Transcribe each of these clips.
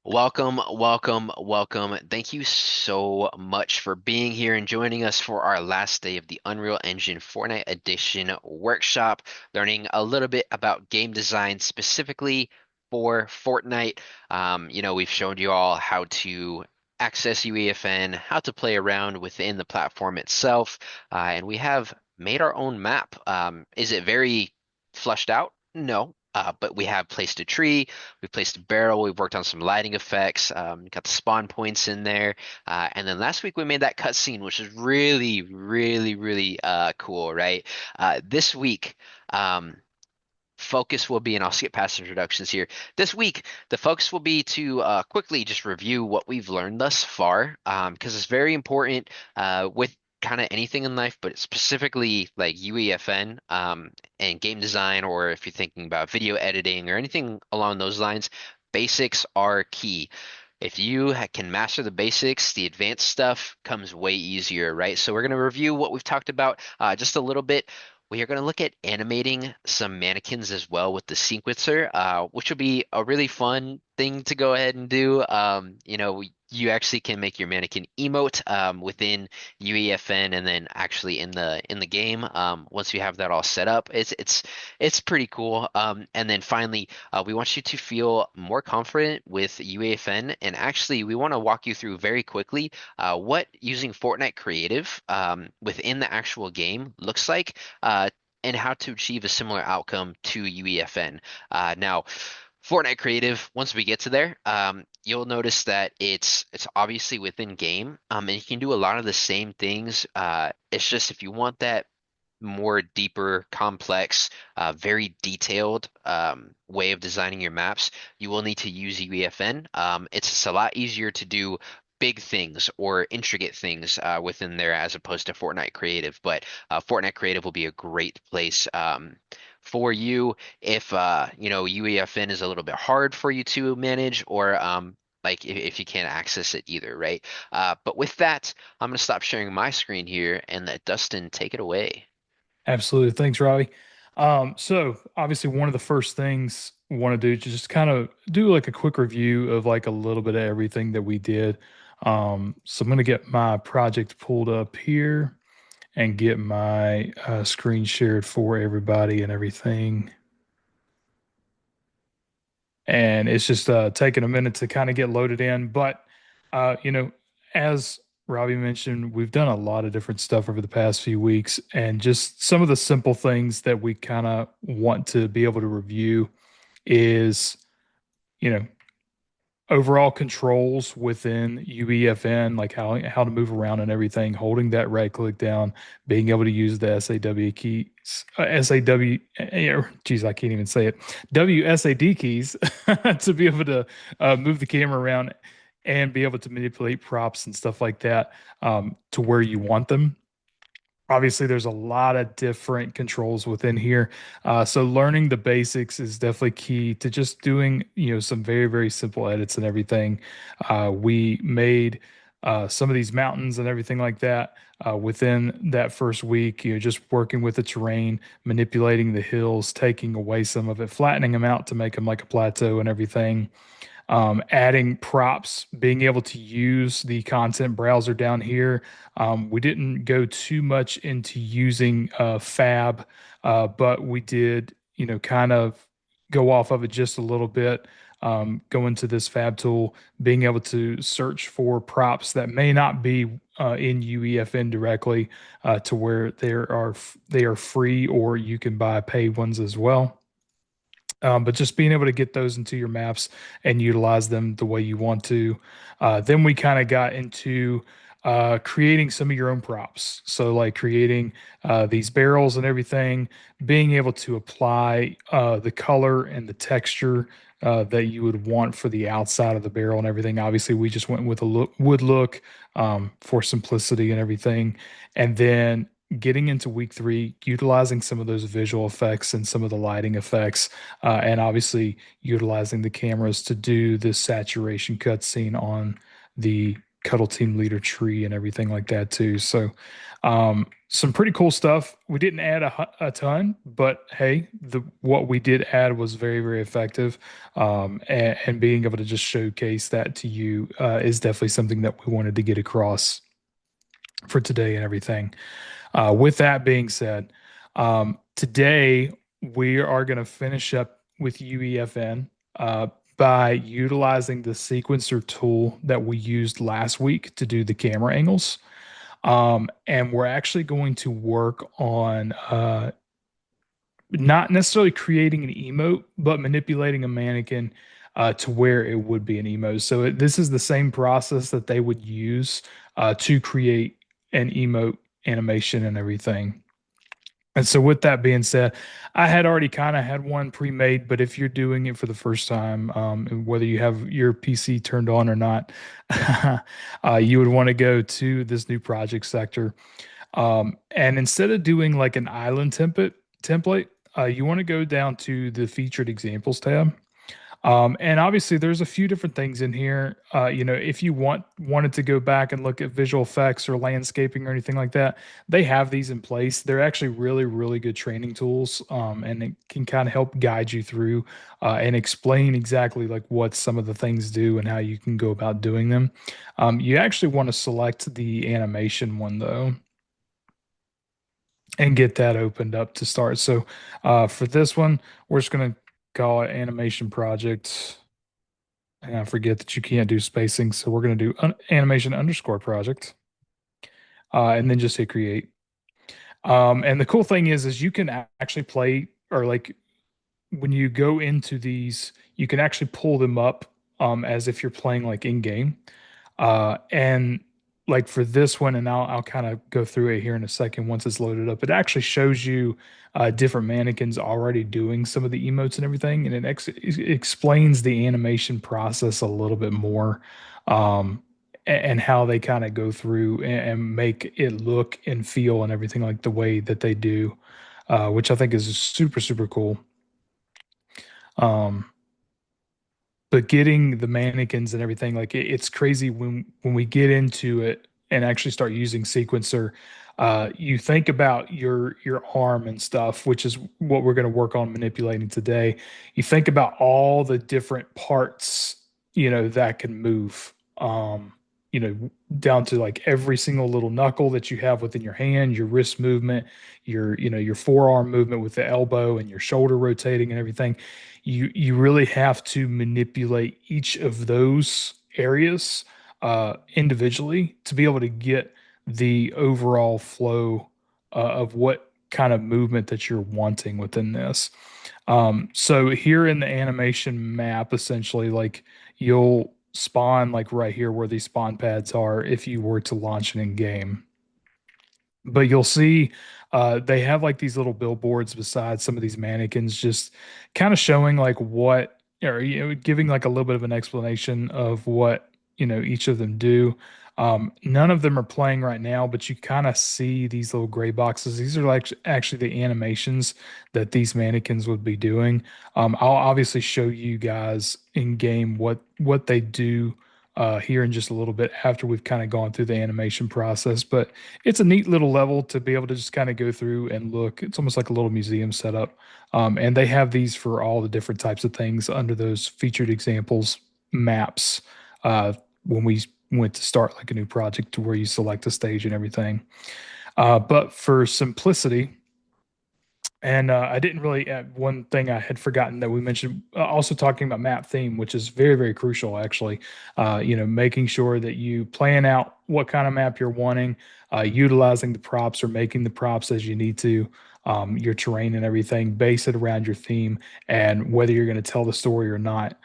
Welcome, welcome, welcome. Thank you so much for being here and joining us for our last day of the Unreal Engine Fortnite Edition workshop, learning a little bit about game design specifically for Fortnite. We've shown you all how to access UEFN, how to play around within the platform itself, and we have made our own map. Is it very flushed out? No. But we have placed a tree, we placed a barrel. We've worked on some lighting effects. Got the spawn points in there. And then last week we made that cutscene, which is really, really, really cool, right? This week, focus will be, and I'll skip past introductions here. This week, the focus will be to quickly just review what we've learned thus far, because it's very important with kind of anything in life, but specifically like UEFN and game design, or if you're thinking about video editing or anything along those lines, basics are key. If you can master the basics, the advanced stuff comes way easier, right? So we're going to review what we've talked about just a little bit. We are going to look at animating some mannequins as well with the sequencer, which will be a really fun thing to go ahead and do. You actually can make your mannequin emote within UEFN and then actually in the game. Once you have that all set up, it's pretty cool. And then finally, we want you to feel more confident with UEFN, and actually, we want to walk you through very quickly what using Fortnite Creative within the actual game looks like and how to achieve a similar outcome to UEFN. Now, Fortnite Creative, once we get to there, you'll notice that it's obviously within game, and you can do a lot of the same things. It's just if you want that more deeper, complex, very detailed way of designing your maps, you will need to use UEFN. It's just a lot easier to do big things or intricate things within there as opposed to Fortnite Creative. But Fortnite Creative will be a great place for you if UEFN is a little bit hard for you to manage or like if you can't access it either, right? But with that, I'm going to stop sharing my screen here and let Dustin take it away. Absolutely. Thanks, Robbie. So obviously one of the first things we want to do is just kind of do like a quick review of like a little bit of everything that we did. So I'm going to get my project pulled up here and get my screen shared for everybody and everything. And it's just taking a minute to kind of get loaded in. But as Robbie mentioned, we've done a lot of different stuff over the past few weeks, and just some of the simple things that we kind of want to be able to review is, you know, overall controls within UEFN, like how to move around and everything, holding that right click down, being able to use the SAW keys, geez, I can't even say it, WSAD keys to be able to move the camera around and be able to manipulate props and stuff like that to where you want them. Obviously, there's a lot of different controls within here. So learning the basics is definitely key to just doing, some very, very simple edits and everything. We made some of these mountains and everything like that within that first week, just working with the terrain, manipulating the hills, taking away some of it, flattening them out to make them like a plateau and everything, adding props, being able to use the content browser down here. We didn't go too much into using Fab, but we did, kind of go off of it just a little bit. Go into this Fab tool, being able to search for props that may not be in UEFN directly, to where they are free, or you can buy paid ones as well. But just being able to get those into your maps and utilize them the way you want to. Then we kind of got into creating some of your own props. So, like creating these barrels and everything, being able to apply the color and the texture that you would want for the outside of the barrel and everything. Obviously, we just went with a wood look for simplicity and everything. And then getting into week three, utilizing some of those visual effects and some of the lighting effects, and obviously utilizing the cameras to do this saturation cutscene on the cuddle team leader tree and everything like that too. So some pretty cool stuff. We didn't add a ton, but hey, the what we did add was very, very effective. And being able to just showcase that to you is definitely something that we wanted to get across for today and everything. With that being said, today we are going to finish up with UEFN by utilizing the sequencer tool that we used last week to do the camera angles. And we're actually going to work on not necessarily creating an emote, but manipulating a mannequin to where it would be an emote. So this is the same process that they would use to create an emote animation and everything. And so, with that being said, I had already kind of had one pre-made, but if you're doing it for the first time, and whether you have your PC turned on or not, you would want to go to this new project sector. And instead of doing like an island template, you want to go down to the featured examples tab. And obviously, there's a few different things in here. If you wanted to go back and look at visual effects or landscaping or anything like that, they have these in place. They're actually really, really good training tools, and it can kind of help guide you through and explain exactly like what some of the things do and how you can go about doing them. You actually want to select the animation one though and get that opened up to start. So for this one, we're just going to call it animation project. And I forget that you can't do spacing. So we're going to do animation underscore project and then just hit create. And the cool thing is you can actually play or like when you go into these, you can actually pull them up as if you're playing like in game. And like for this one, and I'll kind of go through it here in a second once it's loaded up. It actually shows you different mannequins already doing some of the emotes and everything, and it explains the animation process a little bit more, and how they kind of go through and make it look and feel and everything like the way that they do, which I think is super super cool. Um, but getting the mannequins and everything like it's crazy when we get into it and actually start using sequencer. You think about your arm and stuff, which is what we're going to work on manipulating today. You think about all the different parts, that can move, you know down to like every single little knuckle that you have within your hand, your wrist movement, your forearm movement with the elbow and your shoulder rotating and everything. You really have to manipulate each of those areas individually to be able to get the overall flow of what kind of movement that you're wanting within this. So here in the animation map, essentially, like you'll spawn like right here where these spawn pads are if you were to launch it in game. But you'll see they have like these little billboards beside some of these mannequins, just kind of showing like what, or giving like a little bit of an explanation of what each of them do. None of them are playing right now, but you kind of see these little gray boxes. These are like actually the animations that these mannequins would be doing. I'll obviously show you guys in game what they do here in just a little bit after we've kind of gone through the animation process. But it's a neat little level to be able to just kind of go through and look. It's almost like a little museum setup. And they have these for all the different types of things under those featured examples maps when we went to start like a new project to where you select a stage and everything. But for simplicity, and I didn't really add one thing I had forgotten that we mentioned, also talking about map theme, which is very, very crucial, actually. Making sure that you plan out what kind of map you're wanting, utilizing the props or making the props as you need to, your terrain and everything, base it around your theme, and whether you're going to tell the story or not,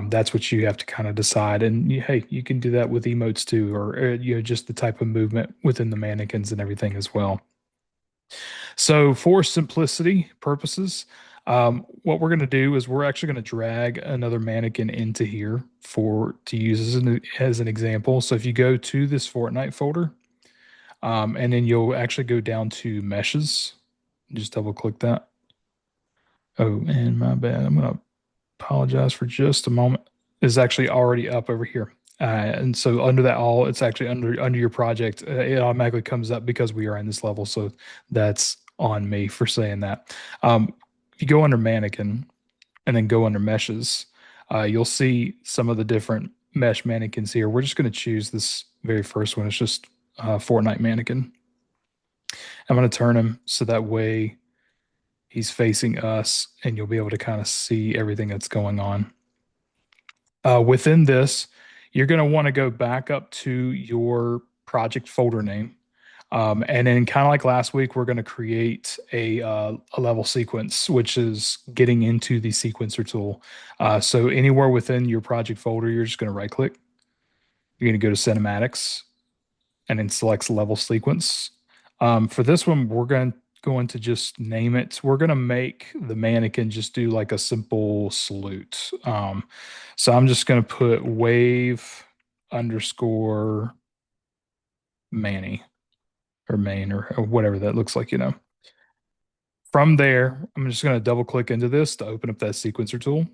that's what you have to kind of decide. And hey, you can do that with emotes too, or just the type of movement within the mannequins and everything as well. So for simplicity purposes, what we're going to do is we're actually going to drag another mannequin into here for to use as an example. So if you go to this Fortnite folder, and then you'll actually go down to meshes, just double click that. Oh, and my bad. I'm going to apologize for just a moment. It's actually already up over here. And so under that all, it's actually under your project. It automatically comes up because we are in this level. So that's on me for saying that. If you go under mannequin and then go under meshes, you'll see some of the different mesh mannequins here. We're just going to choose this very first one. It's just Fortnite mannequin. I'm going to turn him so that way he's facing us and you'll be able to kind of see everything that's going on. Within this, you're going to want to go back up to your project folder name. And then, kind of like last week, we're going to create a level sequence, which is getting into the sequencer tool. So, anywhere within your project folder, you're just going to right click. You're going to go to cinematics and then select level sequence. For this one, we're going to just name it. We're going to make the mannequin just do like a simple salute. So I'm just going to put wave underscore Manny or main or whatever that looks like, you know. From there, I'm just going to double click into this to open up that sequencer tool.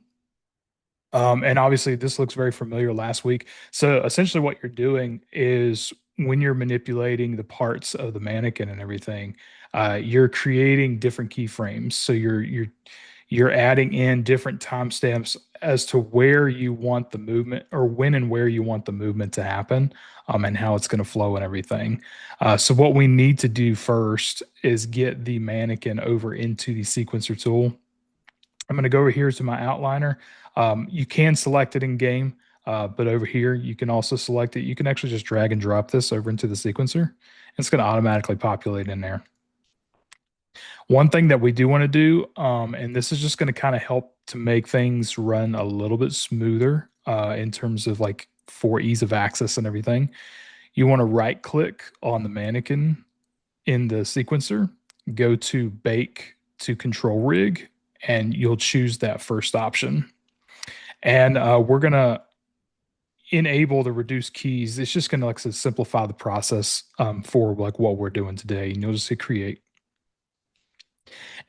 And obviously, this looks very familiar last week. So essentially, what you're doing is when you're manipulating the parts of the mannequin and everything, you're creating different keyframes. So you're adding in different timestamps as to where you want the movement or when and where you want the movement to happen, and how it's going to flow and everything. So what we need to do first is get the mannequin over into the sequencer tool. I'm going to go over here to my outliner. You can select it in game, but over here you can also select it. You can actually just drag and drop this over into the sequencer. It's going to automatically populate in there. One thing that we do want to do, and this is just going to kind of help to make things run a little bit smoother in terms of like for ease of access and everything. You want to right click on the mannequin in the sequencer, go to bake to control rig, and you'll choose that first option. And we're going to enable the reduce keys. It's just going to like simplify the process for like what we're doing today. And you'll just hit create.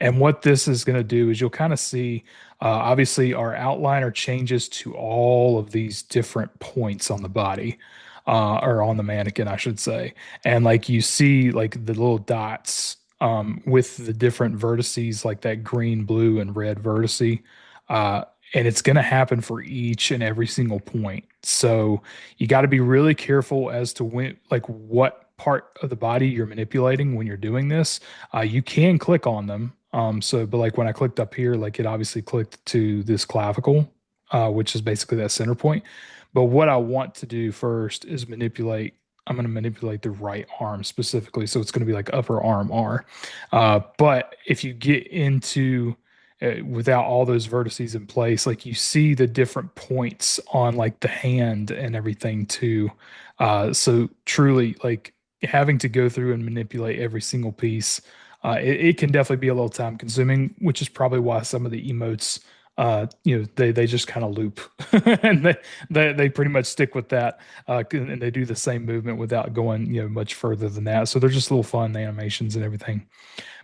And what this is going to do is you'll kind of see, obviously, our outliner changes to all of these different points on the body, or on the mannequin, I should say. And like you see, like the little dots with the different vertices, like that green, blue, and red vertice. Uh, and it's going to happen for each and every single point. So you got to be really careful as to when, like, what part of the body you're manipulating when you're doing this. You can click on them. But like when I clicked up here, like it obviously clicked to this clavicle, which is basically that center point. But what I want to do first is manipulate. I'm going to manipulate the right arm specifically. So it's going to be like upper arm R. But if you get into without all those vertices in place, like you see the different points on like the hand and everything too. So truly, like having to go through and manipulate every single piece, it can definitely be a little time consuming, which is probably why some of the emotes, they just kind of loop and they pretty much stick with that, and they do the same movement without going, much further than that. So they're just little fun animations and everything.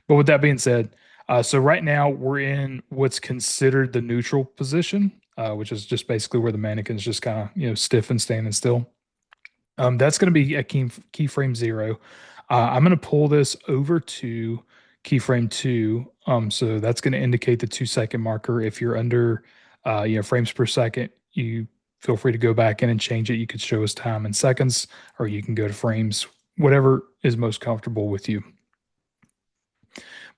But with that being said, so right now we're in what's considered the neutral position, which is just basically where the mannequin's just kind of, stiff and standing still. That's going to be at keyframe 0. I'm going to pull this over to keyframe 2. So that's going to indicate the 2-second marker. If you're under, frames per second, you feel free to go back in and change it. You could show us time in seconds, or you can go to frames, whatever is most comfortable with you.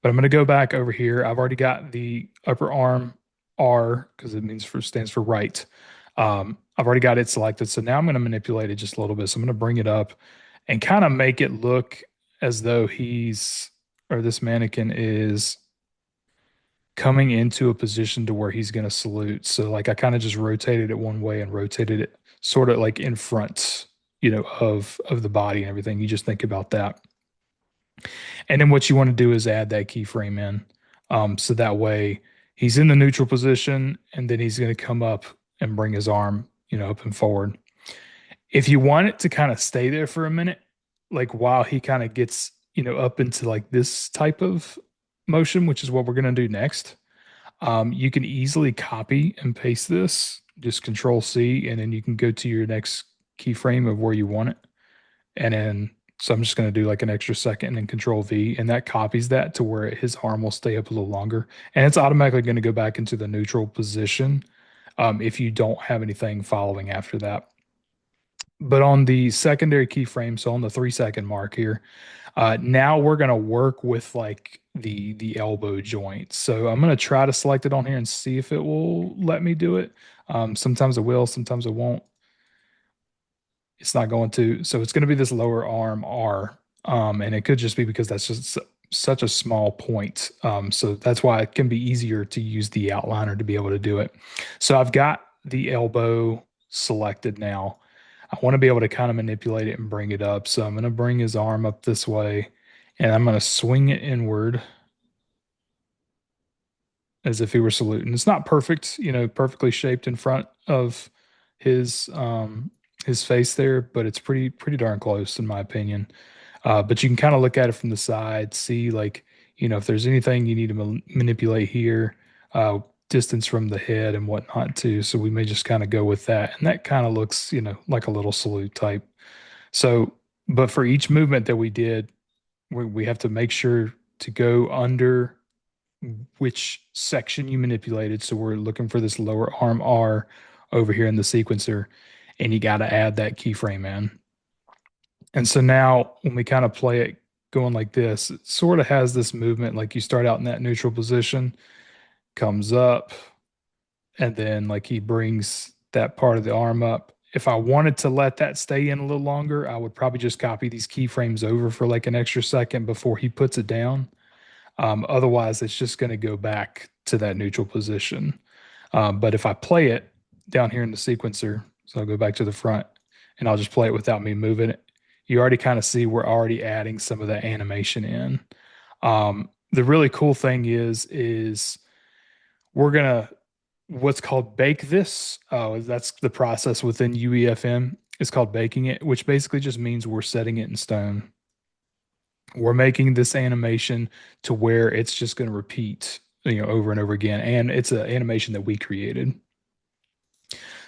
But I'm going to go back over here. I've already got the upper arm R because it stands for right. I've already got it selected. So now I'm going to manipulate it just a little bit. So I'm going to bring it up and kind of make it look as though this mannequin is coming into a position to where he's going to salute. So like I kind of just rotated it one way and rotated it sort of like in front, of the body and everything. You just think about that. And then what you want to do is add that keyframe in. So that way he's in the neutral position and then he's going to come up and bring his arm, up and forward. If you want it to kind of stay there for a minute, like while he kind of gets, up into like this type of motion, which is what we're going to do next, you can easily copy and paste this, just Control C, and then you can go to your next keyframe of where you want it. And then, so I'm just going to do like an extra second and then control V, and that copies that to where his arm will stay up a little longer. And it's automatically going to go back into the neutral position if you don't have anything following after that. But on the secondary keyframe, so on the 3 second mark here, now we're going to work with like the elbow joint. So I'm going to try to select it on here and see if it will let me do it. Sometimes it will, sometimes it won't. It's not going to. So it's going to be this lower arm R. And it could just be because that's just such a small point. So that's why it can be easier to use the outliner to be able to do it. So I've got the elbow selected now. I want to be able to kind of manipulate it and bring it up. So I'm going to bring his arm up this way and I'm going to swing it inward as if he were saluting. It's not perfect, perfectly shaped in front of his his face there, but it's pretty darn close in my opinion. But you can kind of look at it from the side, see like, if there's anything you need to manipulate here, distance from the head and whatnot too. So we may just kind of go with that. And that kind of looks, like a little salute type. So, but for each movement that we did, we have to make sure to go under which section you manipulated. So we're looking for this lower arm R over here in the sequencer, and you got to add that keyframe in. And so now when we kind of play it going like this, it sort of has this movement like you start out in that neutral position, comes up, and then like he brings that part of the arm up. If I wanted to let that stay in a little longer, I would probably just copy these keyframes over for like an extra second before he puts it down. Otherwise, it's just going to go back to that neutral position. But if I play it down here in the sequencer, so I'll go back to the front and I'll just play it without me moving it. You already kind of see we're already adding some of that animation in. The really cool thing is we're gonna what's called bake this. That's the process within UEFN. It's called baking it, which basically just means we're setting it in stone. We're making this animation to where it's just going to repeat, over and over again. And it's an animation that we created.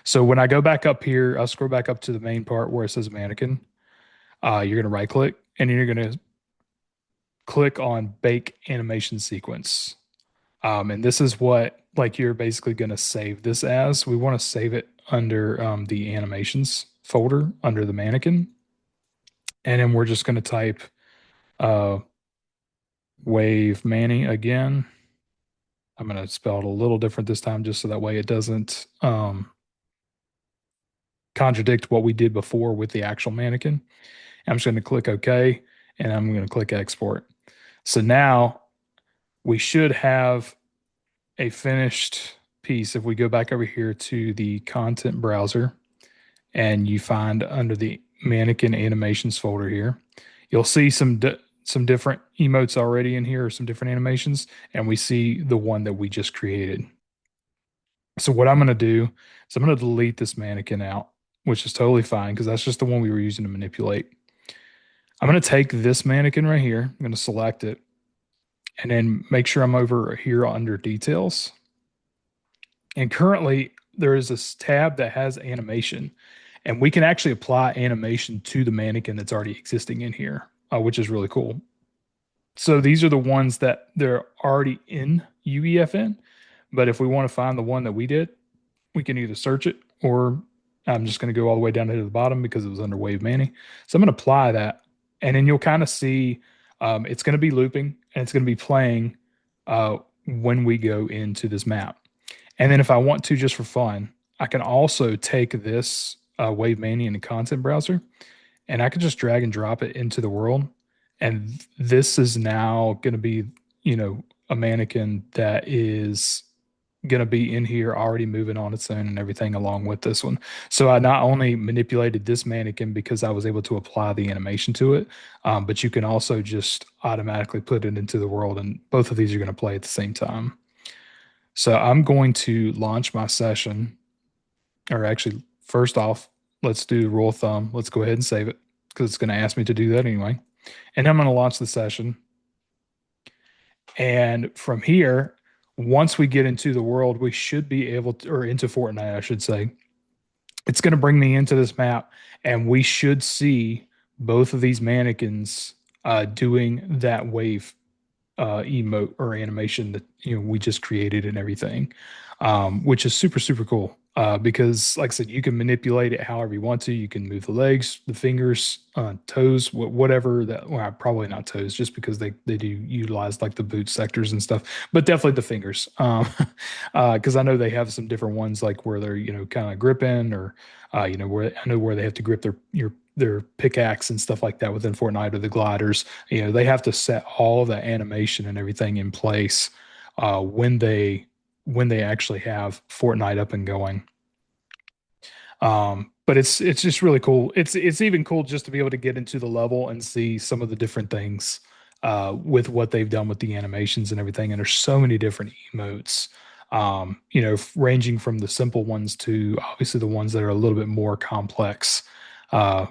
So when I go back up here, I'll scroll back up to the main part where it says mannequin. You're going to right click and you're going to click on bake animation sequence. And this is what like you're basically going to save this as. We want to save it under the animations folder under the mannequin. And then we're just going to type uh, Wave Manny again. I'm going to spell it a little different this time just so that way it doesn't contradict what we did before with the actual mannequin. I'm just going to click OK and I'm going to click export. So now we should have a finished piece. If we go back over here to the content browser and you find under the mannequin animations folder here, you'll see some different emotes already in here, or some different animations, and we see the one that we just created. So what I'm going to do is I'm going to delete this mannequin out, which is totally fine because that's just the one we were using to manipulate. I'm going to take this mannequin right here. I'm going to select it and then make sure I'm over here under details. And currently there is this tab that has animation, and we can actually apply animation to the mannequin that's already existing in here, which is really cool. So these are the ones that they're already in UEFN. But if we want to find the one that we did, we can either search it, or I'm just going to go all the way down to the bottom because it was under Wave Manny. So I'm going to apply that. And then you'll kind of see it's going to be looping and it's going to be playing when we go into this map. And then if I want to, just for fun, I can also take this Wave Manny in the content browser and I can just drag and drop it into the world. And this is now going to be, a mannequin that is going to be in here already moving on its own and everything along with this one. So I not only manipulated this mannequin because I was able to apply the animation to it, but you can also just automatically put it into the world, and both of these are going to play at the same time. So I'm going to launch my session, or actually, first off, let's do rule of thumb. Let's go ahead and save it because it's going to ask me to do that anyway. And I'm going to launch the session. And from here, once we get into the world, we should be able to, or into Fortnite, I should say, It's going to bring me into this map, and we should see both of these mannequins doing that wave emote or animation that we just created and everything, which is super super cool. Because, like I said, you can manipulate it however you want to. You can move the legs, the fingers, toes, whatever that. Well, probably not toes, just because they do utilize like the boot sectors and stuff, but definitely the fingers. Because I know they have some different ones like where they're kind of gripping or where I know where they have to grip their pickaxe and stuff like that within Fortnite or the gliders. They have to set all of that animation and everything in place when they actually have Fortnite up and going. But it's just really cool. It's even cool just to be able to get into the level and see some of the different things with what they've done with the animations and everything. And there's so many different emotes. Ranging from the simple ones to obviously the ones that are a little bit more complex. Uh,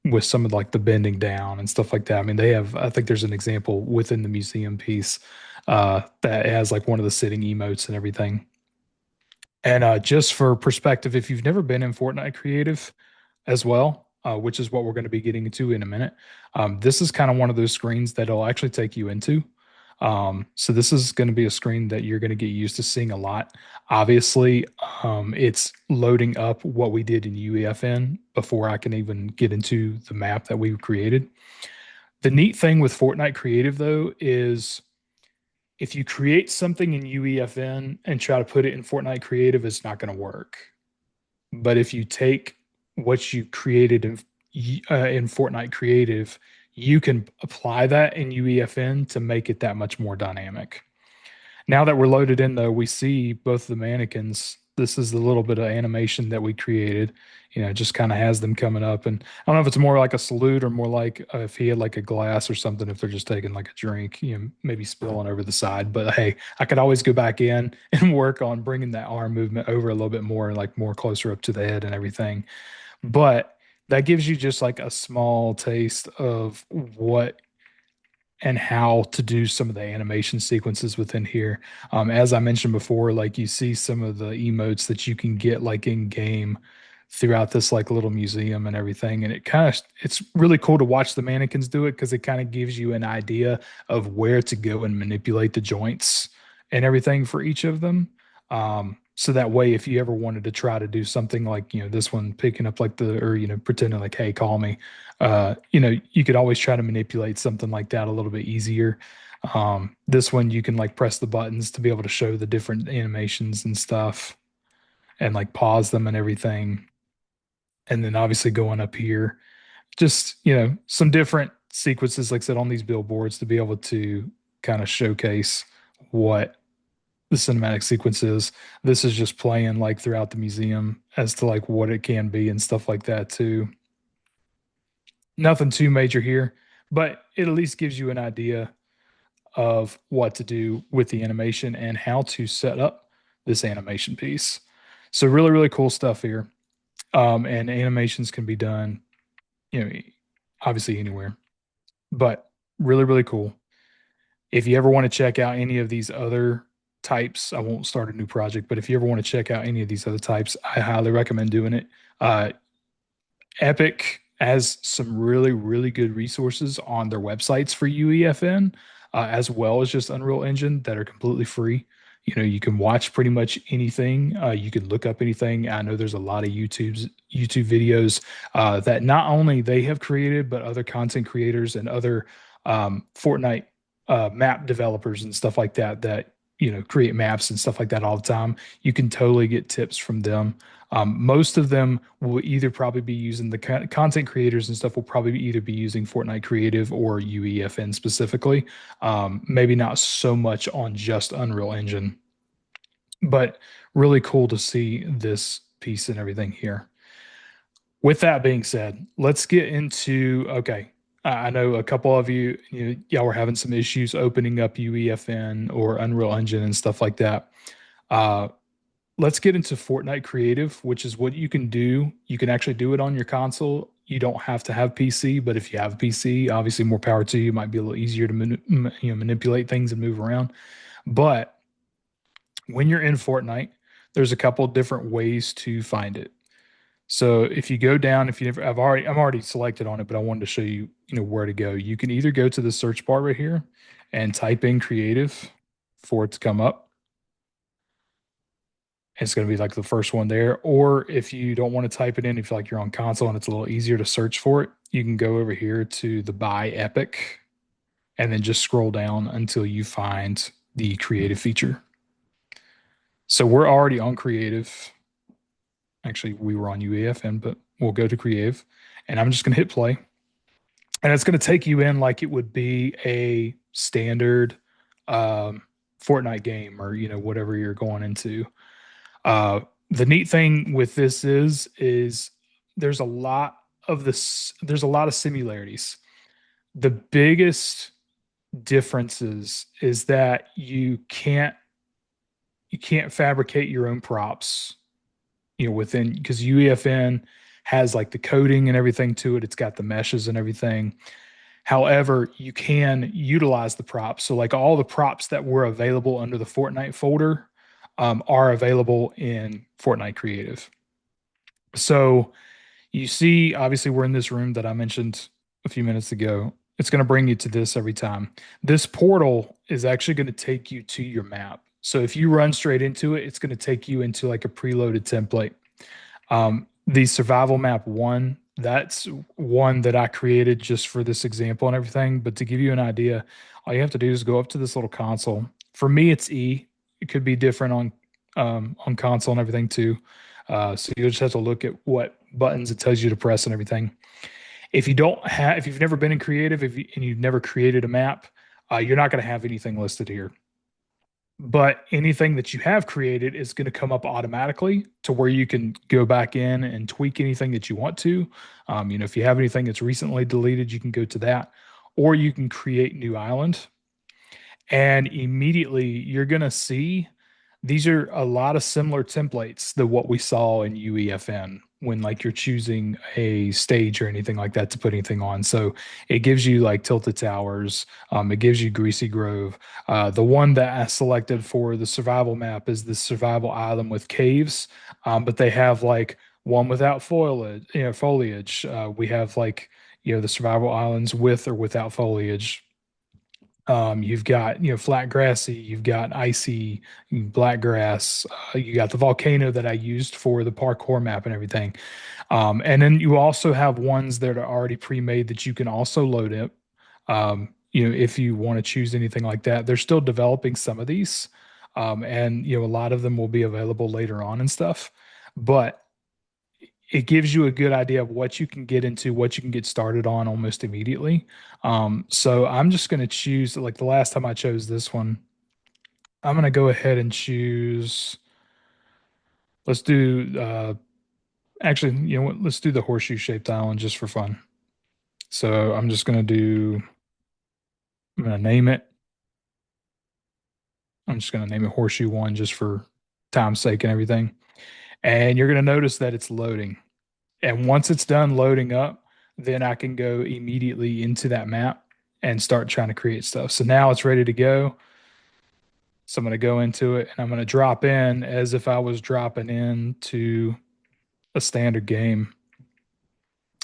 with some of like the bending down and stuff like that. I mean, I think there's an example within the museum piece that has like one of the sitting emotes and everything. And just for perspective, if you've never been in Fortnite Creative as well, which is what we're going to be getting into in a minute, this is kind of one of those screens that'll actually take you into. So this is going to be a screen that you're going to get used to seeing a lot. Obviously, it's loading up what we did in UEFN before I can even get into the map that we created. The neat thing with Fortnite Creative, though, is if you create something in UEFN and try to put it in Fortnite Creative, it's not going to work. But if you take what you created in Fortnite Creative, you can apply that in UEFN to make it that much more dynamic. Now that we're loaded in, though, we see both the mannequins. This is the little bit of animation that we created. It just kind of has them coming up. And I don't know if it's more like a salute or more like if he had like a glass or something, if they're just taking like a drink, maybe spilling over the side. But hey, I could always go back in and work on bringing that arm movement over a little bit more, like more closer up to the head and everything. But that gives you just like a small taste of what and how to do some of the animation sequences within here. As I mentioned before, like you see some of the emotes that you can get like in game throughout this like little museum and everything. And it's really cool to watch the mannequins do it because it kind of gives you an idea of where to go and manipulate the joints and everything for each of them. So that way, if you ever wanted to try to do something like, this one picking up like or, pretending like, hey, call me, you could always try to manipulate something like that a little bit easier. This one, you can like press the buttons to be able to show the different animations and stuff and like pause them and everything. And then obviously going up here, just, some different sequences, like I said, on these billboards to be able to kind of showcase what the cinematic sequences. This is just playing like throughout the museum as to like what it can be and stuff like that too. Nothing too major here, but it at least gives you an idea of what to do with the animation and how to set up this animation piece. So really, really cool stuff here. And animations can be done, you know, obviously anywhere, but really, really cool. If you ever want to check out any of these other types, I won't start a new project, but if you ever want to check out any of these other types, I highly recommend doing it. Epic has some really, really good resources on their websites for UEFN, as well as just Unreal Engine that are completely free. You can watch pretty much anything. You can look up anything. I know there's a lot of YouTube videos that not only they have created, but other content creators and other Fortnite map developers and stuff like that create maps and stuff like that all the time. You can totally get tips from them. Most of them will either probably be using the content creators and stuff will probably either be using Fortnite Creative or UEFN specifically. Maybe not so much on just Unreal Engine, but really cool to see this piece and everything here. With that being said, let's get into okay. I know a couple of y'all were having some issues opening up UEFN or Unreal Engine and stuff like that. Uh, let's get into Fortnite Creative, which is what you can do. You can actually do it on your console. You don't have to have PC, but if you have a PC, obviously more power to you. It might be a little easier to manipulate things and move around. But when you're in Fortnite, there's a couple different ways to find it. So if you go down, if you never, I'm already selected on it, but I wanted to show you, where to go. You can either go to the search bar right here and type in creative for it to come up. It's going to be like the first one there. Or if you don't want to type it in, if like you're on console and it's a little easier to search for it, you can go over here to the buy epic and then just scroll down until you find the creative feature. So we're already on creative. Actually, we were on UEFN, but we'll go to creative and I'm just going to hit play. And it's going to take you in like it would be a standard um, Fortnite game or, whatever you're going into. Uh, the neat thing with this is there's a lot there's a lot of similarities. The biggest differences is that you can't fabricate your own props, within because UEFN has like the coding and everything to it. It's got the meshes and everything. However, you can utilize the props. So, like all the props that were available under the Fortnite folder are available in Fortnite Creative. So, you see, obviously, we're in this room that I mentioned a few minutes ago. It's going to bring you to this every time. This portal is actually going to take you to your map. So, if you run straight into it, it's going to take you into like a preloaded template. The survival map one, that's one that I created just for this example and everything. But to give you an idea, all you have to do is go up to this little console. For me, it's E. It could be different on console and everything too. So you'll just have to look at what buttons it tells you to press and everything. If you've never been in creative, and you've never created a map, you're not going to have anything listed here. But anything that you have created is going to come up automatically to where you can go back in and tweak anything that you want to. If you have anything that's recently deleted, you can go to that, or you can create new island, and immediately you're going to see these are a lot of similar templates to what we saw in UEFN when like you're choosing a stage or anything like that to put anything on. So it gives you like Tilted Towers, it gives you Greasy Grove. The one that I selected for the survival map is the survival island with caves, but they have like one without foliage. We have like the survival islands with or without foliage. You've got, flat grassy, you've got icy, black grass, you got the volcano that I used for the parkour map and everything. And then you also have ones that are already pre-made that you can also load up. If you want to choose anything like that, they're still developing some of these. And a lot of them will be available later on and stuff. But it gives you a good idea of what you can get into, what you can get started on almost immediately. So I'm just going to choose, like the last time I chose this one, I'm going to go ahead and choose, let's do, actually, you know what, let's do the horseshoe shaped island just for fun. So I'm just going to I'm going to name it. I'm just going to name it horseshoe one just for time's sake and everything. And you're going to notice that it's loading. And once it's done loading up, then I can go immediately into that map and start trying to create stuff. So now it's ready to go. So I'm going to go into it and I'm going to drop in as if I was dropping into a standard game.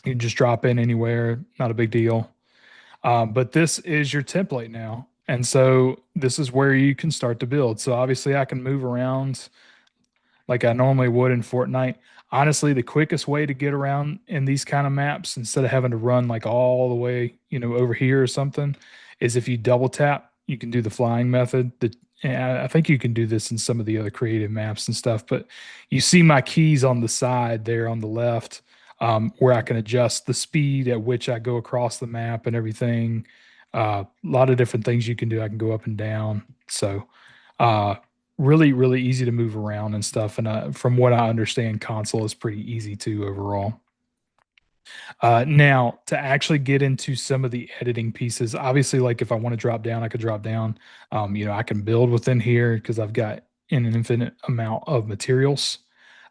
You can just drop in anywhere, not a big deal. But this is your template now. And so this is where you can start to build. So obviously I can move around like I normally would in Fortnite. Honestly, the quickest way to get around in these kind of maps, instead of having to run like all the way, over here or something, is if you double tap, you can do the flying method. And I think you can do this in some of the other creative maps and stuff, but you see my keys on the side there on the left, where I can adjust the speed at which I go across the map and everything. A lot of different things you can do. I can go up and down. So, uh, really, really easy to move around and stuff. And from what I understand, console is pretty easy too overall. Now, to actually get into some of the editing pieces, obviously, like if I want to drop down, I could drop down. I can build within here because I've got an infinite amount of materials.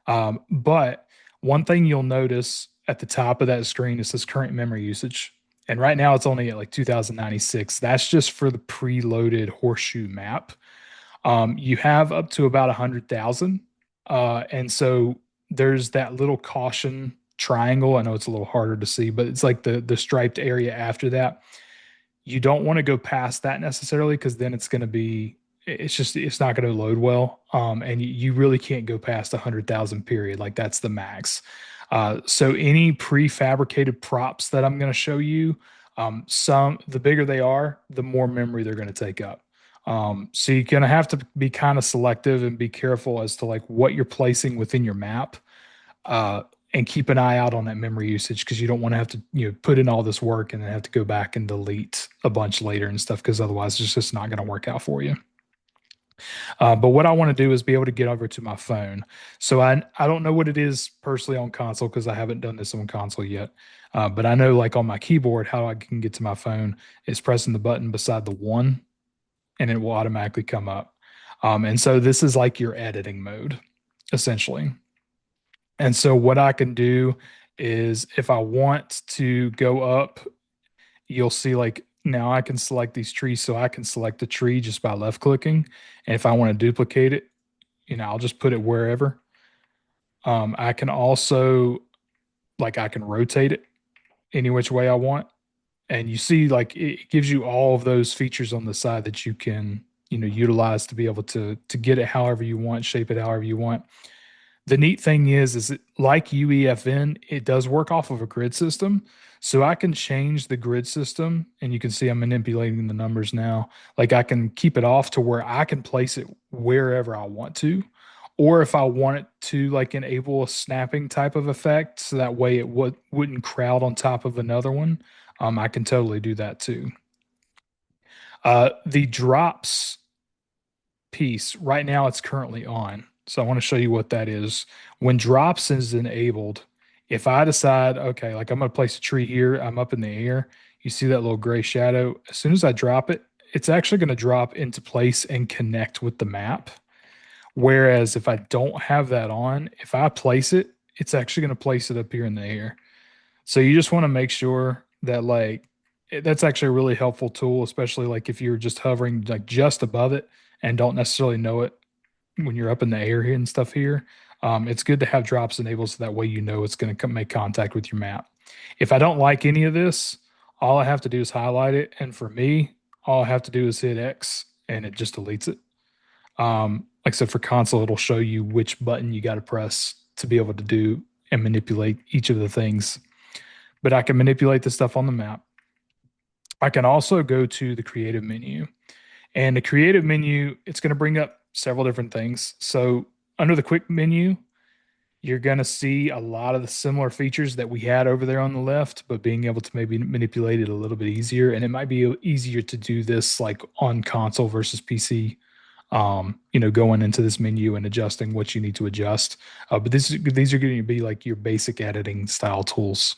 But one thing you'll notice at the top of that screen is this current memory usage. And right now it's only at like 2096. That's just for the preloaded horseshoe map. You have up to about 100,000. And so there's that little caution triangle. I know it's a little harder to see, but it's like the striped area after that. You don't want to go past that necessarily because then it's going to be it's not going to load well. And you really can't go past 100,000 period. Like that's the max. So any prefabricated props that I'm going to show you, some the bigger they are, the more memory they're going to take up. So you're going to have to be kind of selective and be careful as to like what you're placing within your map, uh, and keep an eye out on that memory usage because you don't want to have to put in all this work and then have to go back and delete a bunch later and stuff because otherwise it's just not going to work out for you. But what I want to do is be able to get over to my phone. So I don't know what it is personally on console because I haven't done this on console yet. But I know like on my keyboard how I can get to my phone is pressing the button beside the one and it will automatically come up. And so this is like your editing mode essentially. And so what I can do is if I want to go up, you'll see like now I can select these trees. So I can select the tree just by left clicking. And if I want to duplicate it, I'll just put it wherever. I can also like I can rotate it any which way I want. And you see like it gives you all of those features on the side that you can, utilize to be able to get it however you want, shape it however you want. The neat thing is it, like UEFN, it does work off of a grid system. So I can change the grid system, and you can see I'm manipulating the numbers now. Like I can keep it off to where I can place it wherever I want to, or if I want it to like enable a snapping type of effect, so that way it wouldn't crowd on top of another one. I can totally do that too. The drops piece right now it's currently on. So I want to show you what that is. When drops is enabled, if I decide, okay, like I'm going to place a tree here, I'm up in the air, you see that little gray shadow. As soon as I drop it, it's actually going to drop into place and connect with the map. Whereas if I don't have that on, if I place it, it's actually going to place it up here in the air. So you just want to make sure that like that's actually a really helpful tool, especially like if you're just hovering like just above it and don't necessarily know it when you're up in the air here and stuff here. It's good to have drops enabled so that way it's going to make contact with your map. If I don't like any of this, all I have to do is highlight it, and for me, all I have to do is hit X and it just deletes it. Like I said, for console, it'll show you which button you got to press to be able to do and manipulate each of the things. But I can manipulate the stuff on the map. I can also go to the creative menu. And the creative menu, it's going to bring up several different things. So under the quick menu, you're going to see a lot of the similar features that we had over there on the left, but being able to maybe manipulate it a little bit easier. And it might be easier to do this like on console versus PC. Going into this menu and adjusting what you need to adjust. But these are going to be like your basic editing style tools.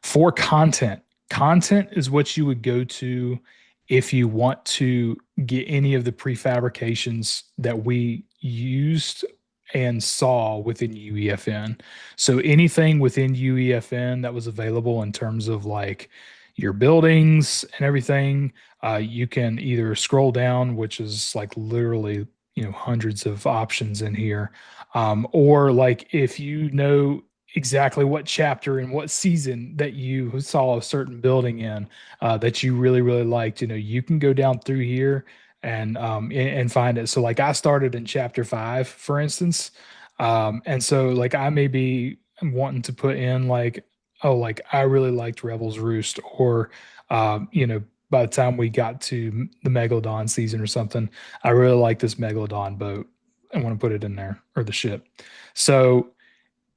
For content, content is what you would go to if you want to get any of the prefabrications that we used and saw within UEFN. So anything within UEFN that was available in terms of like your buildings and everything, you can either scroll down, which is like literally, hundreds of options in here. Or like if you know exactly what chapter and what season that you saw a certain building in, that you really really liked, you can go down through here and find it. So like I started in chapter 5 for instance, and so like I may be wanting to put in like, oh, like I really liked Rebel's Roost, or by the time we got to the Megalodon season or something, I really like this Megalodon boat. I want to put it in there, or the ship. So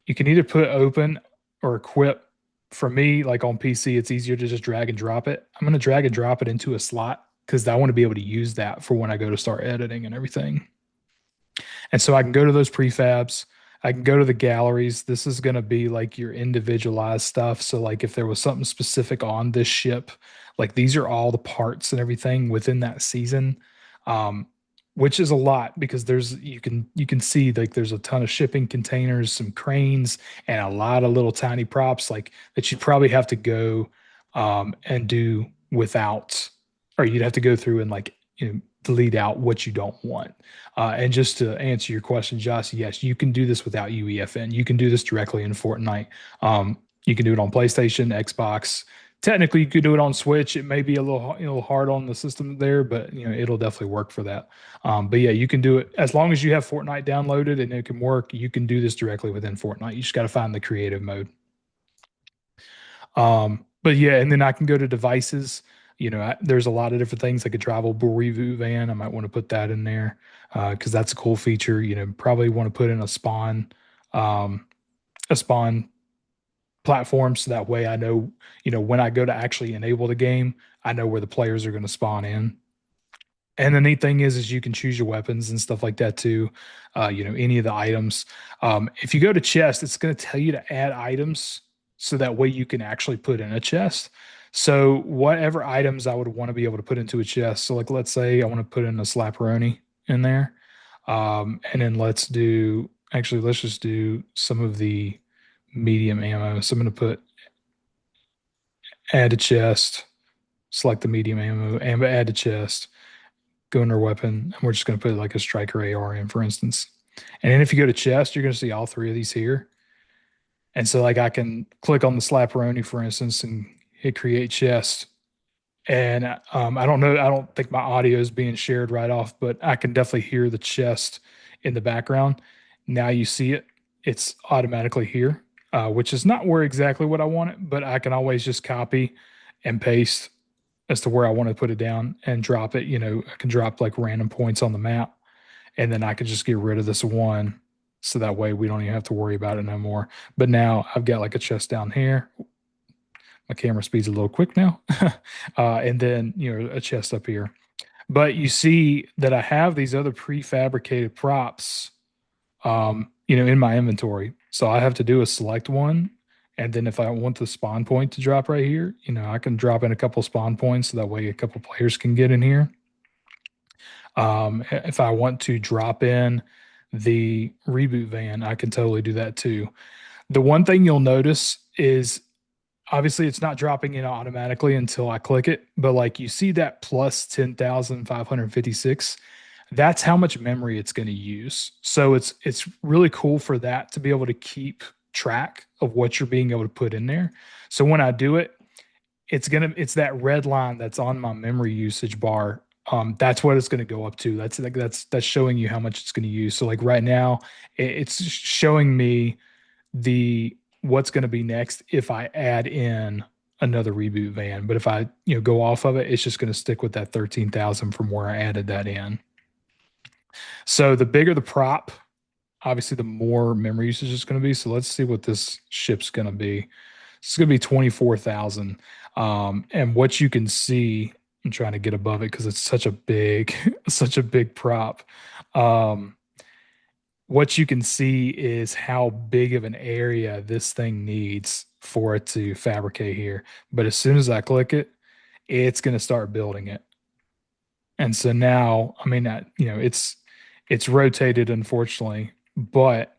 you can either put open or equip. For me, like on PC, it's easier to just drag and drop it. I'm going to drag and drop it into a slot because I want to be able to use that for when I go to start editing and everything. And so I can go to those prefabs. I can go to the galleries. This is going to be like your individualized stuff. So, like, if there was something specific on this ship, like these are all the parts and everything within that season, um, which is a lot because you can see like there's a ton of shipping containers, some cranes, and a lot of little tiny props like that you'd probably have to go and do without, or you'd have to go through and like delete out what you don't want. And just to answer your question, Josh, yes, you can do this without UEFN. You can do this directly in Fortnite. You can do it on PlayStation, Xbox. Technically, you could do it on Switch. It may be a little hard on the system there, but it'll definitely work for that. But yeah, you can do it as long as you have Fortnite downloaded and it can work. You can do this directly within Fortnite. You just got to find the creative mode. But yeah, and then I can go to devices. There's a lot of different things like a drivable reboot van. I might want to put that in there because that's a cool feature. Probably want to put in um, a spawn platform so that way I know, when I go to actually enable the game, I know where the players are going to spawn in. And the neat thing is you can choose your weapons and stuff like that too. Any of the items. If you go to chest, it's going to tell you to add items so that way you can actually put in a chest. So whatever items I would want to be able to put into a chest. So like let's say I want to put in a slapperoni in there. And then let's just do some of the medium ammo. So I'm going to put add a chest, select the medium ammo, and add a chest, go under weapon, and we're just going to put like a striker AR in, for instance. And then if you go to chest, you're going to see all three of these here. And so like I can click on the slapperoni, for instance, and hit create chest. And I don't know, I don't think my audio is being shared right off, but I can definitely hear the chest in the background. Now you see it, it's automatically here, which is not where exactly what I want it, but I can always just copy and paste as to where I want to put it down and drop it. I can drop like random points on the map and then I could just get rid of this one. So that way we don't even have to worry about it no more. But now I've got like a chest down here. My camera speed's a little quick now. And then, a chest up here. But you see that I have these other prefabricated props, in my inventory. So I have to do a select one. And then if I want the spawn point to drop right here, I can drop in a couple spawn points so that way a couple players can get in here. If I want to drop in the reboot van, I can totally do that too. The one thing you'll notice is obviously it's not dropping in automatically until I click it, but like you see that plus 10,556, that's how much memory it's going to use. So it's really cool for that to be able to keep track of what you're being able to put in there. So when I do it, it's that red line that's on my memory usage bar. That's what it's going to go up to. That's showing you how much it's going to use. So like right now, it's showing me the what's going to be next if I add in another reboot van. But if I go off of it, it's just going to stick with that 13,000 from where I added that in. So the bigger the prop, obviously the more memory usage is going to be. So let's see what this ship's going to be. It's going to be 24,000. And what you can see, I'm trying to get above it because it's such a big, such a big prop. Um, what you can see is how big of an area this thing needs for it to fabricate here. But as soon as I click it, it's going to start building it. And so now, I mean, it's rotated, unfortunately, but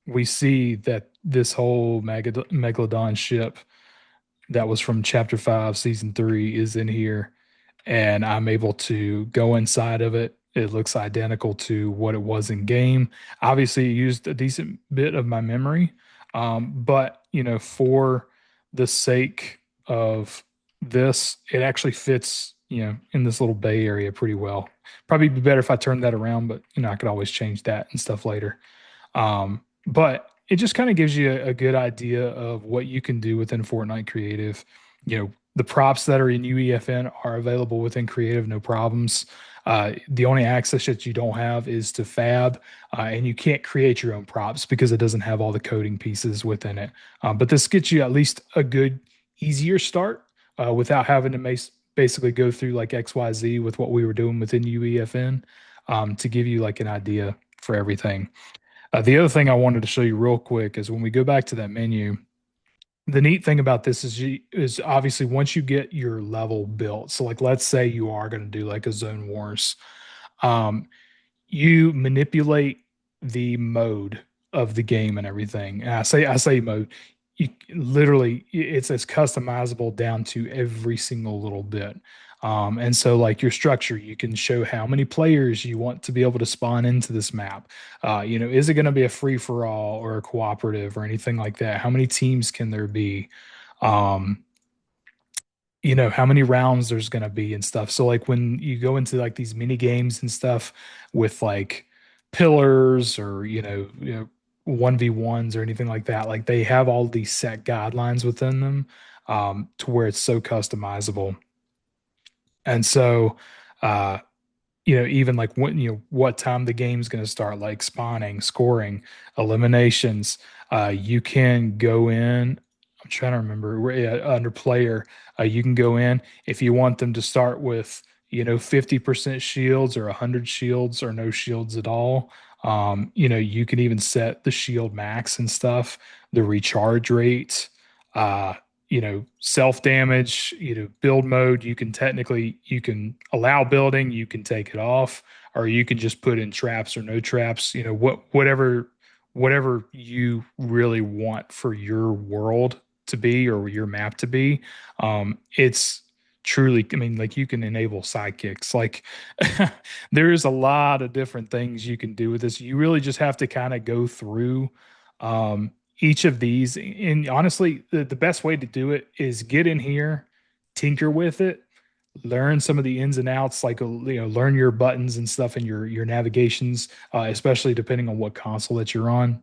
we see that this whole Megalodon ship that was from Chapter 5, Season 3 is in here, and I'm able to go inside of it. It looks identical to what it was in game. Obviously, it used a decent bit of my memory, but for the sake of this, it actually fits, in this little bay area pretty well. Probably be better if I turned that around, but I could always change that and stuff later. But it just kind of gives you a good idea of what you can do within Fortnite Creative. The props that are in UEFN are available within Creative, no problems. The only access that you don't have is to Fab, and you can't create your own props because it doesn't have all the coding pieces within it. But this gets you at least a good, easier start without having to basically go through like XYZ with what we were doing within UEFN to give you like an idea for everything. The other thing I wanted to show you real quick is when we go back to that menu, the neat thing about this is obviously once you get your level built. So like let's say you are going to do like a zone wars, um, you manipulate the mode of the game and everything. And I say mode. You literally it's as customizable down to every single little bit. And so, like your structure, you can show how many players you want to be able to spawn into this map. Is it going to be a free for all or a cooperative or anything like that? How many teams can there be? Um, how many rounds there's going to be and stuff. So like when you go into like these mini games and stuff with like pillars or 1v1s or anything like that, like they have all these set guidelines within them, to where it's so customizable. And so uh even like when what time the game's going to start, like spawning, scoring, eliminations. You can go in. I'm trying to remember under player. You can go in if you want them to start with 50% shields or 100 shields or no shields at all. You can even set the shield max and stuff, the recharge rate. Uh, self damage, build mode. You can allow building, you can take it off, or you can just put in traps or no traps, whatever you really want for your world to be or your map to be. It's truly, I mean, like you can enable sidekicks. Like there is a lot of different things you can do with this. You really just have to kind of go through each of these. And honestly, the best way to do it is get in here, tinker with it, learn some of the ins and outs, like learn your buttons and stuff and your navigations, especially depending on what console that you're on,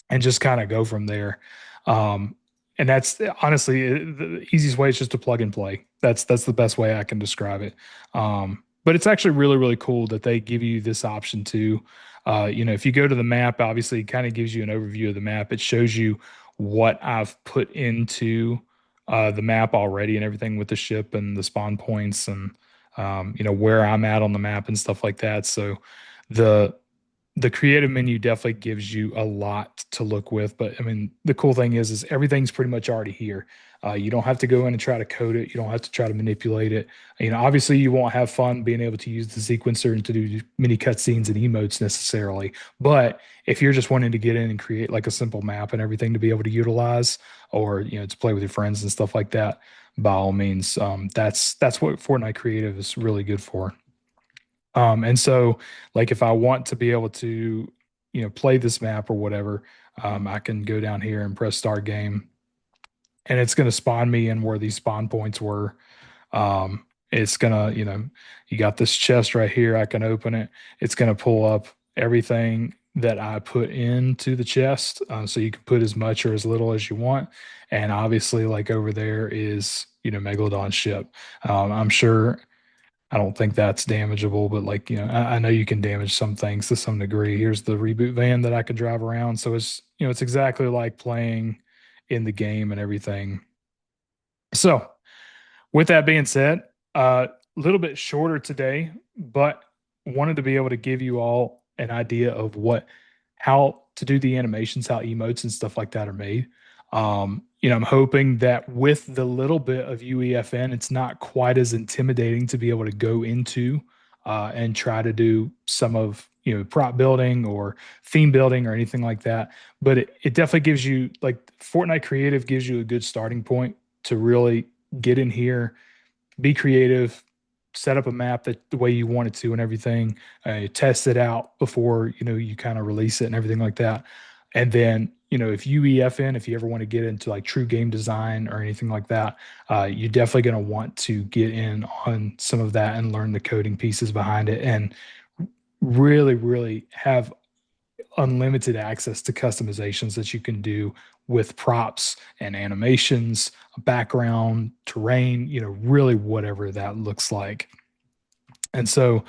and just kind of go from there. Um, and that's honestly the easiest way is just to plug and play. That's the best way I can describe it. But it's actually really really cool that they give you this option too. If you go to the map, obviously it kind of gives you an overview of the map. It shows you what I've put into the map already and everything with the ship and the spawn points and where I'm at on the map and stuff like that. So the the creative menu definitely gives you a lot to look with. But I mean, the cool thing is everything's pretty much already here. You don't have to go in and try to code it. You don't have to try to manipulate it. Obviously, you won't have fun being able to use the sequencer and to do mini cutscenes and emotes necessarily. But if you're just wanting to get in and create like a simple map and everything to be able to utilize, or to play with your friends and stuff like that, by all means, that's what Fortnite Creative is really good for. And so, like, if I want to be able to, play this map or whatever, I can go down here and press start game, and it's going to spawn me in where these spawn points were. It's gonna, you got this chest right here. I can open it. It's gonna pull up everything that I put into the chest, so you can put as much or as little as you want. And obviously, like over there is, Megalodon ship. I'm sure I don't think that's damageable, but like, I know you can damage some things to some degree. Here's the reboot van that I can drive around. So it's exactly like playing in the game and everything. So with that being said, a little bit shorter today, but wanted to be able to give you all an idea of how to do the animations, how emotes and stuff like that are made. I'm hoping that with the little bit of UEFN, it's not quite as intimidating to be able to go into and try to do some of prop building or theme building or anything like that. But it definitely gives you, like, Fortnite Creative gives you a good starting point to really get in here, be creative, set up a map that the way you want it to and everything, test it out before you kind of release it and everything like that. And then if UEFN, if you ever want to get into like true game design or anything like that, you're definitely going to want to get in on some of that and learn the coding pieces behind it and really really have unlimited access to customizations that you can do with props and animations, background, terrain, really whatever that looks like. And so,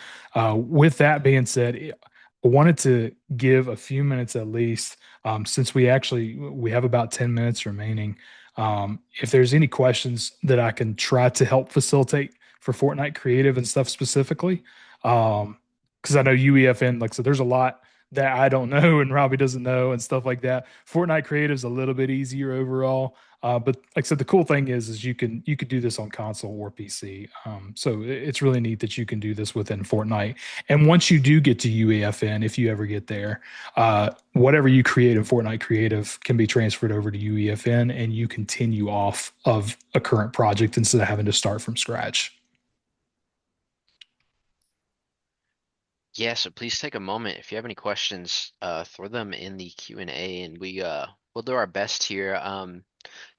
with that being said, I wanted to give a few minutes at least, since we have about 10 minutes remaining. If there's any questions that I can try to help facilitate for Fortnite Creative and stuff specifically, because I know UEFN, like, so there's a lot that I don't know and Robbie doesn't know and stuff like that. Fortnite Creative is a little bit easier overall. But like I said, the cool thing is you could do this on console or PC. So it's really neat that you can do this within Fortnite. And once you do get to UEFN, if you ever get there, whatever you create in Fortnite Creative can be transferred over to UEFN, and you continue off of a current project instead of having to start from scratch. Yeah, so please take a moment. If you have any questions, throw them in the Q&A and we'll do our best here.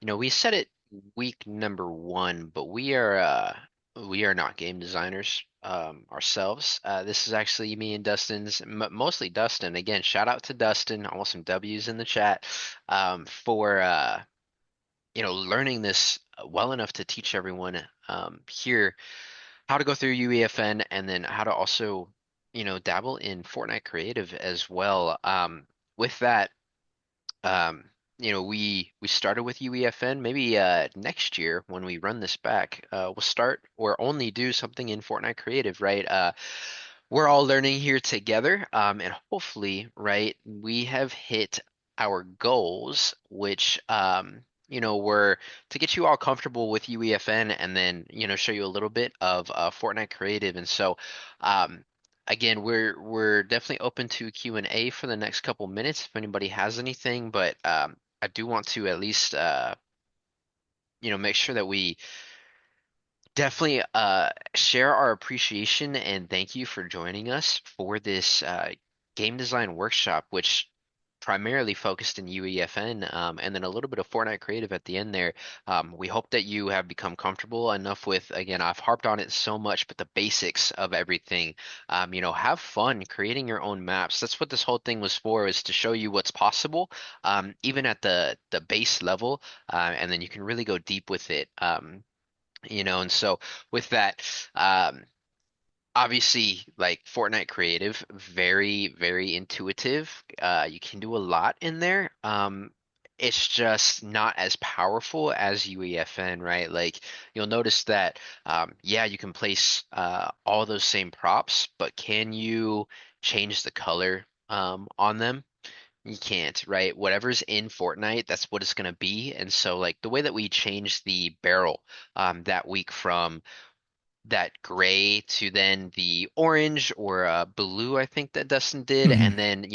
We said it week number one, but we are not game designers ourselves. This is actually me and Dustin's, m mostly Dustin. Again, shout out to Dustin. I want some W's in the chat for learning this well enough to teach everyone here how to go through UEFN and then how to also, dabble in Fortnite Creative as well. With that, um, we started with UEFN. Maybe next year when we run this back, we'll start or only do something in Fortnite Creative, right? We're all learning here together, and hopefully, right, we have hit our goals, which were to get you all comfortable with UEFN and then show you a little bit of Fortnite Creative. And so, um, again, we're definitely open to Q&A for the next couple minutes if anybody has anything, but I do want to at least make sure that we definitely share our appreciation and thank you for joining us for this game design workshop, which primarily focused in UEFN and then a little bit of Fortnite Creative at the end there. We hope that you have become comfortable enough with, again, I've harped on it so much, but the basics of everything. Have fun creating your own maps. That's what this whole thing was for, is to show you what's possible, even at the base level, and then you can really go deep with it. And so with that, um, obviously, like Fortnite Creative, very, very intuitive. You can do a lot in there. It's just not as powerful as UEFN, right? Like you'll notice that, yeah, you can place all those same props, but can you change the color on them? You can't, right? Whatever's in Fortnite, that's what it's gonna be. And so, like the way that we changed the barrel that week from that gray to then the orange or blue, I think that Dustin did, Hmm. and then,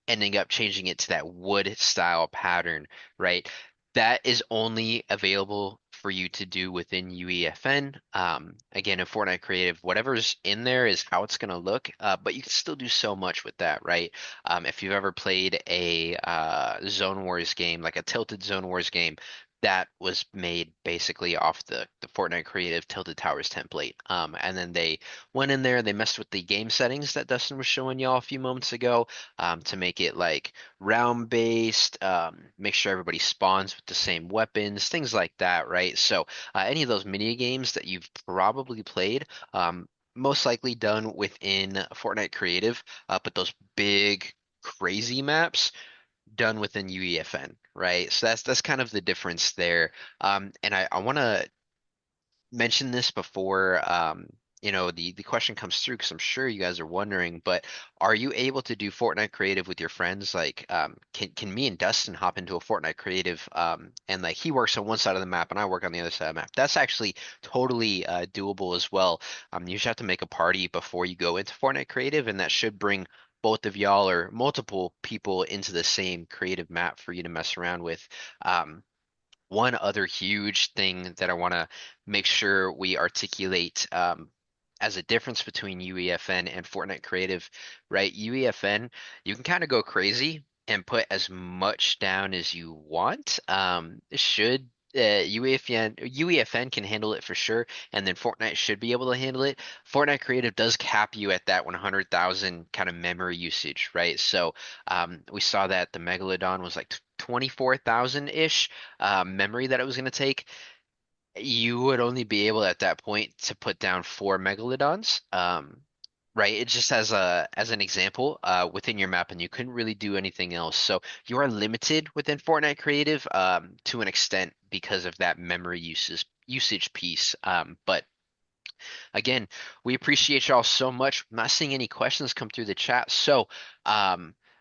ending up changing it to that wood style pattern, right? That is only available for you to do within UEFN. Again, in Fortnite Creative, whatever's in there is how it's going to look, but you can still do so much with that, right? If you've ever played a Zone Wars game, like a Tilted Zone Wars game, that was made basically off the Fortnite Creative Tilted Towers template. And then they went in there, they messed with the game settings that Dustin was showing y'all a few moments ago, to make it like round based, make sure everybody spawns with the same weapons, things like that, right? So any of those mini games that you've probably played, most likely done within Fortnite Creative, but those big crazy maps done within UEFN, right? So that's kind of the difference there. And I want to mentioned this before, the question comes through because I'm sure you guys are wondering, but are you able to do Fortnite Creative with your friends? Like, can me and Dustin hop into a Fortnite Creative, and like he works on one side of the map and I work on the other side of the map? That's actually totally doable as well. You just have to make a party before you go into Fortnite Creative, and that should bring both of y'all or multiple people into the same creative map for you to mess around with. One other huge thing that I want to make sure we articulate, as a difference between UEFN and Fortnite Creative, right? UEFN, you can kind of go crazy and put as much down as you want. Should UEFN can handle it for sure, and then Fortnite should be able to handle it. Fortnite Creative does cap you at that 100,000 kind of memory usage, right? So we saw that the Megalodon was like 24,000-ish memory that it was going to take. You would only be able at that point to put down 4 megalodons. Right, it just as an example within your map, and you couldn't really do anything else. So you are limited within Fortnite Creative to an extent because of that memory usage piece. But again, we appreciate y'all so much. I'm not seeing any questions come through the chat. So,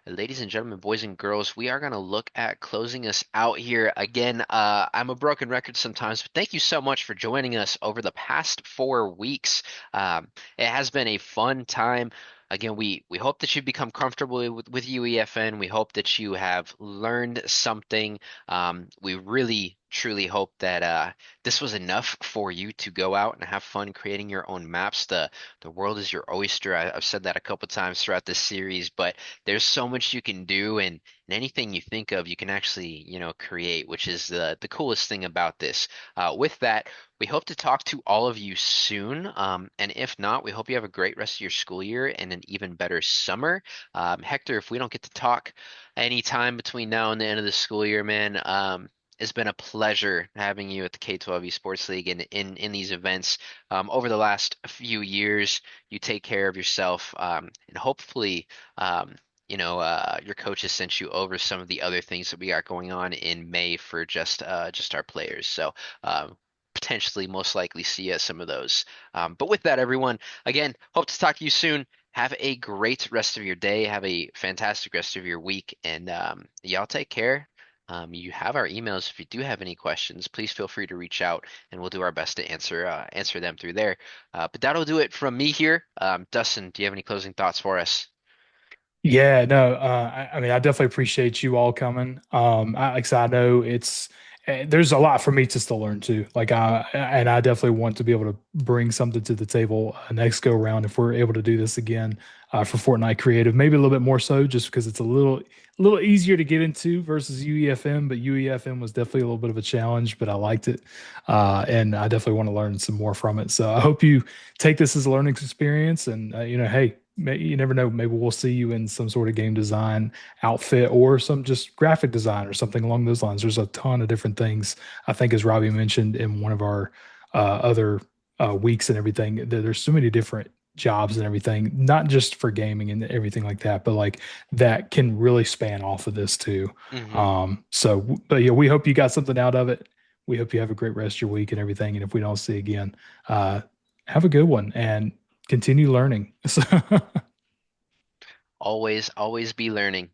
ladies and gentlemen, boys and girls, we are going to look at closing us out here. Again, I'm a broken record sometimes, but thank you so much for joining us over the past 4 weeks. It has been a fun time. Again, we hope that you become comfortable with UEFN. We hope that you have learned something. We really truly hope that this was enough for you to go out and have fun creating your own maps. The world is your oyster. I've said that a couple times throughout this series, but there's so much you can do, and anything you think of, you can actually, create, which is the coolest thing about this. With that, we hope to talk to all of you soon. And if not, we hope you have a great rest of your school year and an even better summer. Hector, if we don't get to talk anytime between now and the end of the school year, man. It's been a pleasure having you at the K-12 Esports League and in these events over the last few years. You take care of yourself, and hopefully, your coaches sent you over some of the other things that we got going on in May for just our players. So. Potentially, most likely see us some of those. But with that, everyone, again, hope to talk to you soon. Have a great rest of your day. Have a fantastic rest of your week, and y'all take care. You have our emails. If you do have any questions, please feel free to reach out, and we'll do our best to answer them through there. But that'll do it from me here. Dustin, do you have any closing thoughts for us? Yeah, no, I mean, I definitely appreciate you all coming. Like I said, I know there's a lot for me to still learn too. And I definitely want to be able to bring something to the table next go around if we're able to do this again for Fortnite Creative. Maybe a little bit more so, just because it's a little easier to get into versus UEFN. But UEFN was definitely a little bit of a challenge, but I liked it, and I definitely want to learn some more from it. So I hope you take this as a learning experience, and hey, you never know. Maybe we'll see you in some sort of game design outfit or some just graphic design or something along those lines. There's a ton of different things. I think, as Robbie mentioned in one of our other weeks and everything, there's so many different jobs and everything, not just for gaming and everything like that, but like that can really span off of this too. Hmm. But yeah, we hope you got something out of it. We hope you have a great rest of your week and everything. And if we don't see you again, uh, have a good one and continue learning. So Always, always be learning.